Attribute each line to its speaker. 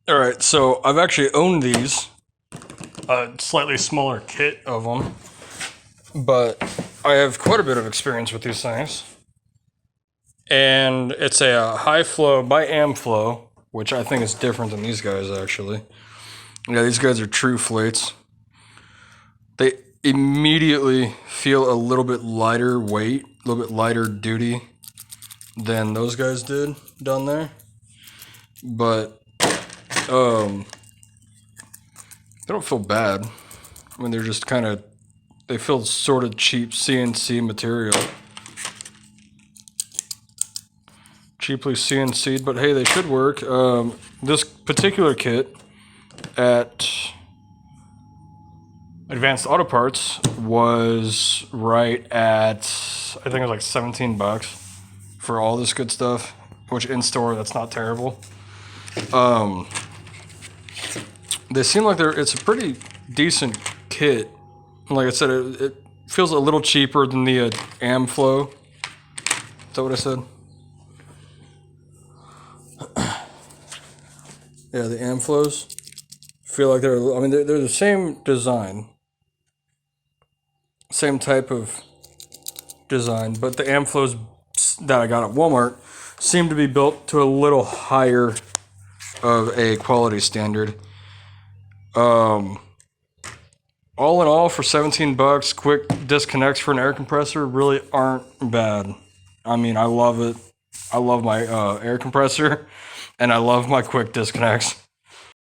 Speaker 1: All right, so I've actually owned these, a slightly smaller kit of them, but I have quite a bit of experience with these things. And it's a Hi-Flo by Amflow, which I think is different than these guys actually. Yeah, these guys are true flates. They immediately feel a little bit lighter weight, a little bit lighter duty than those guys did down there. But they don't feel bad. I mean, they're just kind of, they feel sort of cheap CNC material. Cheaply CNC'd, but hey, they should work. This particular kit at Advanced Auto Parts was right at, I think it was like $17 for all this good stuff, which in store, that's not terrible. They seem like it's a pretty decent kit. Like I said, it feels a little cheaper than the Amflow. Is that what I said? Yeah, the Amflows feel like they're. I mean, they're the same design, same type of design, but the Amflows that I got at Walmart seem to be built to a little higher of a quality standard. All in all, for $17, quick disconnects for an air compressor really aren't bad. I mean, I love it. I love my air compressor, and I love my quick disconnects.